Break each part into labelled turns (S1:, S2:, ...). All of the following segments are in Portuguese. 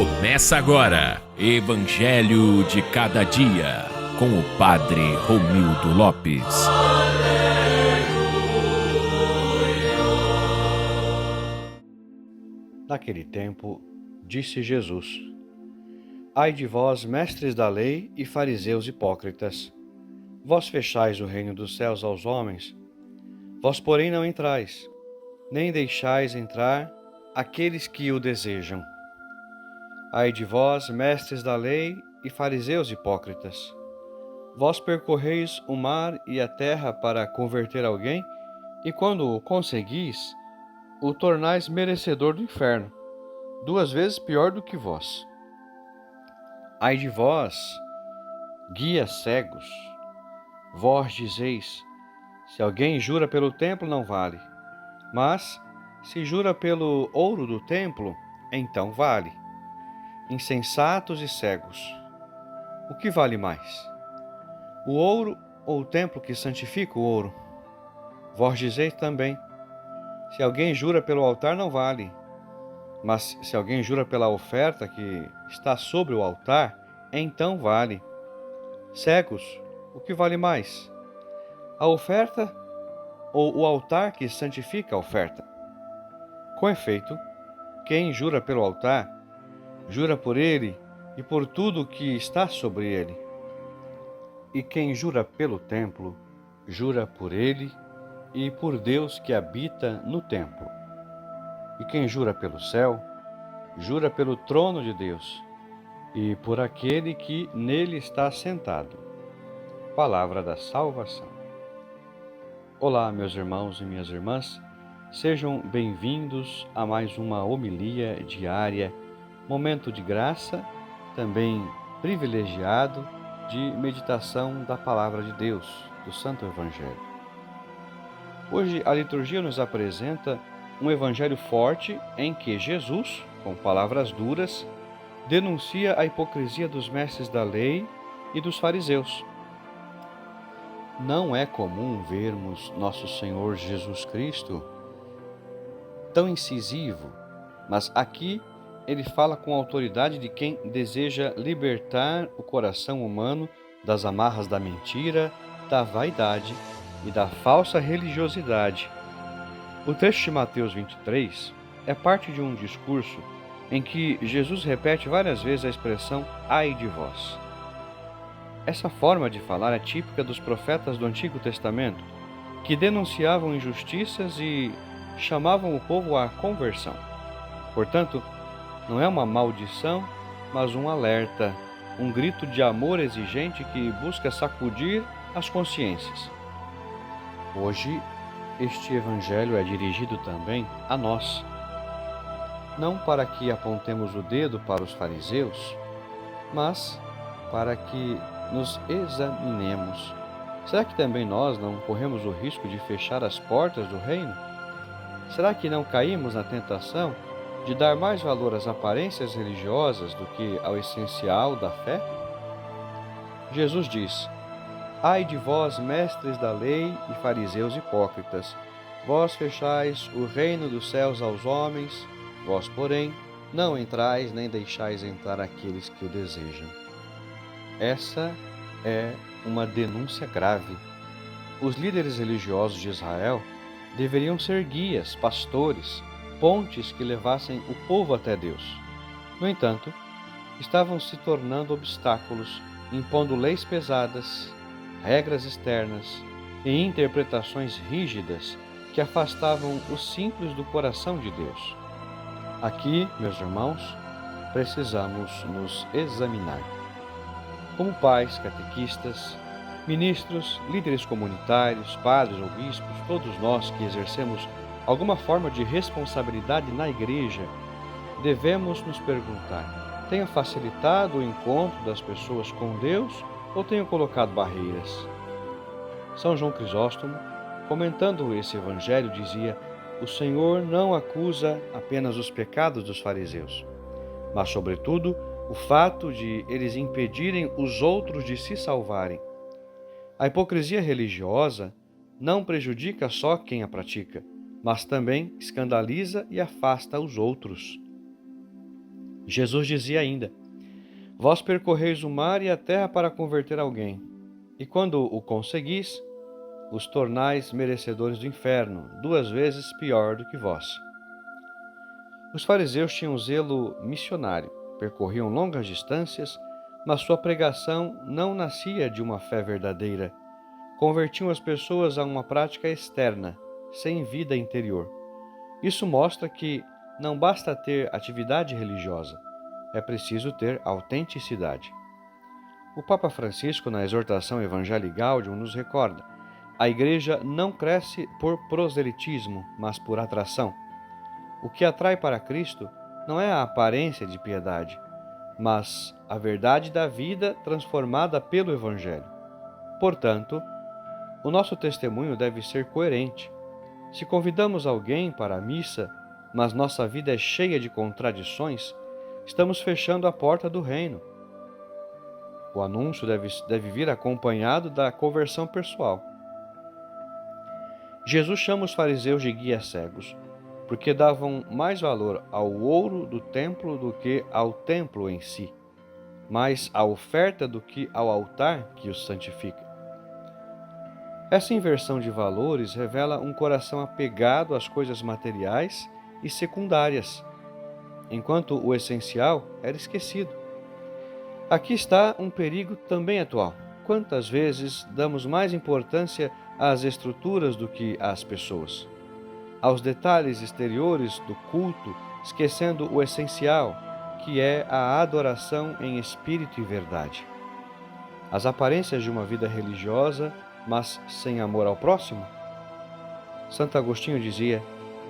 S1: Começa agora, Evangelho de Cada Dia, com o Padre Romildo Lopes.
S2: Naquele tempo, disse Jesus: Ai de vós, mestres da lei e fariseus hipócritas! Vós fechais o reino dos céus aos homens, vós, porém, não entrais, nem deixais entrar aqueles que o desejam. Ai de vós, mestres da lei e fariseus hipócritas! Vós percorreis o mar e a terra para converter alguém, e quando o conseguis, o tornais merecedor do inferno, 2 vezes pior do que vós. Ai de vós, guias cegos! Vós dizeis: se alguém jura pelo templo, não vale. Mas, se jura pelo ouro do templo, então vale. Insensatos e cegos! O que vale mais? O ouro ou o templo que santifica o ouro? Vós dizeis também: se alguém jura pelo altar, não vale. Mas se alguém jura pela oferta que está sobre o altar, então vale. Cegos, o que vale mais? A oferta ou o altar que santifica a oferta? Com efeito, quem jura pelo altar, jura por ele e por tudo o que está sobre ele. E quem jura pelo templo, jura por ele e por Deus que habita no templo. E quem jura pelo céu, jura pelo trono de Deus e por aquele que nele está sentado. Palavra da salvação. Olá, meus irmãos e minhas irmãs, sejam bem-vindos a mais uma homilia diária, momento de graça, também privilegiado de meditação da Palavra de Deus, do Santo Evangelho. Hoje a liturgia nos apresenta um evangelho forte em que Jesus, com palavras duras, denuncia a hipocrisia dos mestres da lei e dos fariseus. Não é comum vermos nosso Senhor Jesus Cristo tão incisivo, mas aqui ele fala com a autoridade de quem deseja libertar o coração humano das amarras da mentira, da vaidade e da falsa religiosidade. O trecho de Mateus 23 é parte de um discurso em que Jesus repete várias vezes a expressão ai de vós. Essa forma de falar é típica dos profetas do Antigo Testamento, que denunciavam injustiças e chamavam o povo à conversão. Portanto, não é uma maldição, mas um alerta, um grito de amor exigente que busca sacudir as consciências. Hoje, este evangelho é dirigido também a nós. Não para que apontemos o dedo para os fariseus, mas para que nos examinemos. Será que também nós não corremos o risco de fechar as portas do reino? Será que não caímos na tentação de dar mais valor às aparências religiosas do que ao essencial da fé? Jesus diz: ai de vós, mestres da lei e fariseus hipócritas! Vós fechais o reino dos céus aos homens, vós, porém, não entrais nem deixais entrar aqueles que o desejam. Essa é uma denúncia grave. Os líderes religiosos de Israel deveriam ser guias, pastores, pontes que levassem o povo até Deus. No entanto, estavam se tornando obstáculos, impondo leis pesadas, regras externas e interpretações rígidas que afastavam os simples do coração de Deus. Aqui, meus irmãos, precisamos nos examinar. Como pais, catequistas, ministros, líderes comunitários, padres ou bispos, todos nós que exercemos alguma forma de responsabilidade na igreja, devemos nos perguntar: tenho facilitado o encontro das pessoas com Deus ou tenho colocado barreiras? São João Crisóstomo, comentando esse evangelho, dizia: o Senhor não acusa apenas os pecados dos fariseus, mas, sobretudo, o fato de eles impedirem os outros de se salvarem. A hipocrisia religiosa não prejudica só quem a pratica, mas também escandaliza e afasta os outros. Jesus dizia ainda: Vós percorreis o mar e a terra para converter alguém, e quando o conseguis, os tornais merecedores do inferno, 2 vezes pior do que vós. Os fariseus tinham zelo missionário, percorriam longas distâncias, mas sua pregação não nascia de uma fé verdadeira. Convertiam as pessoas a uma prática externa, sem vida interior. Isso mostra que não basta ter atividade religiosa, é preciso ter autenticidade. O Papa Francisco, na exortação Evangelii Gaudium, nos recorda: a Igreja não cresce por proselitismo, mas por atração. O que atrai para Cristo não é a aparência de piedade, mas a verdade da vida transformada pelo Evangelho. Portanto, o nosso testemunho deve ser coerente. Se convidamos alguém para a missa, mas nossa vida é cheia de contradições, estamos fechando a porta do reino. O anúncio deve vir acompanhado da conversão pessoal. Jesus chama os fariseus de guias cegos, porque davam mais valor ao ouro do templo do que ao templo em si, mais à oferta do que ao altar que os santifica. Essa inversão de valores revela um coração apegado às coisas materiais e secundárias, enquanto o essencial era esquecido. Aqui está um perigo também atual. Quantas vezes damos mais importância às estruturas do que às pessoas, aos detalhes exteriores do culto, esquecendo o essencial, que é a adoração em espírito e verdade. As aparências de uma vida religiosa, mas sem amor ao próximo? Santo Agostinho dizia: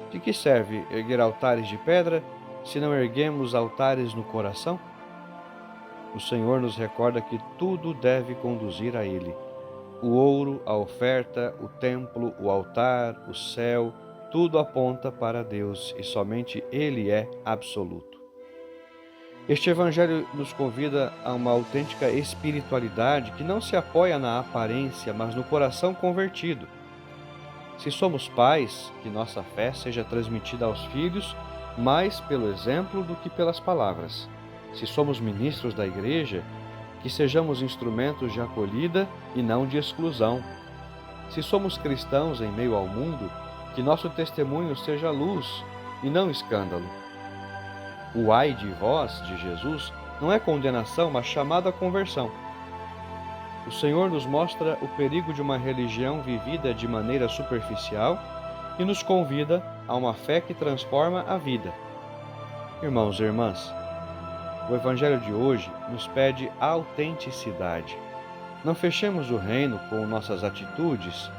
S2: de que serve erguer altares de pedra se não erguemos altares no coração? O Senhor nos recorda que tudo deve conduzir a Ele. O ouro, a oferta, o templo, o altar, o céu, tudo aponta para Deus e somente Ele é absoluto. Este Evangelho nos convida a uma autêntica espiritualidade que não se apoia na aparência, mas no coração convertido. Se somos pais, que nossa fé seja transmitida aos filhos mais pelo exemplo do que pelas palavras. Se somos ministros da Igreja, que sejamos instrumentos de acolhida e não de exclusão. Se somos cristãos em meio ao mundo, que nosso testemunho seja luz e não escândalo. O ai de vós, de Jesus, não é condenação, mas chamada à conversão. O Senhor nos mostra o perigo de uma religião vivida de maneira superficial e nos convida a uma fé que transforma a vida. Irmãos e irmãs, o Evangelho de hoje nos pede autenticidade. Não fechemos o reino com nossas atitudes,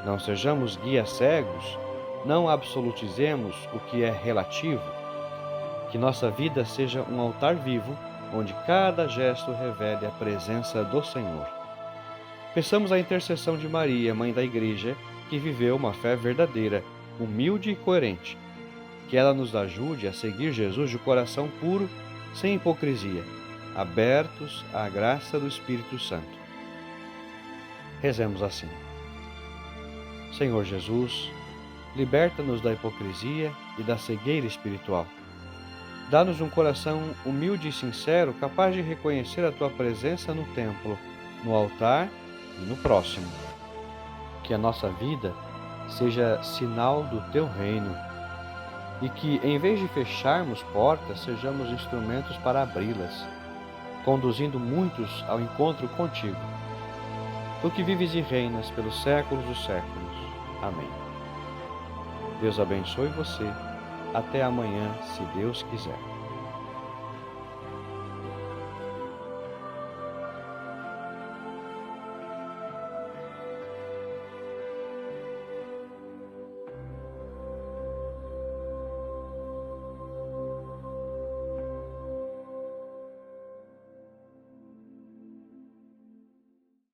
S2: não sejamos guias cegos, não absolutizemos o que é relativo. Que nossa vida seja um altar vivo, onde cada gesto revele a presença do Senhor. Peçamos a intercessão de Maria, Mãe da Igreja, que viveu uma fé verdadeira, humilde e coerente. Que ela nos ajude a seguir Jesus de coração puro, sem hipocrisia, abertos à graça do Espírito Santo. Rezemos assim: Senhor Jesus, liberta-nos da hipocrisia e da cegueira espiritual. Dá-nos um coração humilde e sincero, capaz de reconhecer a Tua presença no templo, no altar e no próximo. Que a nossa vida seja sinal do Teu reino e que, em vez de fecharmos portas, sejamos instrumentos para abri-las, conduzindo muitos ao encontro contigo. Tu que vives e reinas pelos séculos dos séculos. Amém. Deus abençoe você. Até amanhã, se Deus quiser.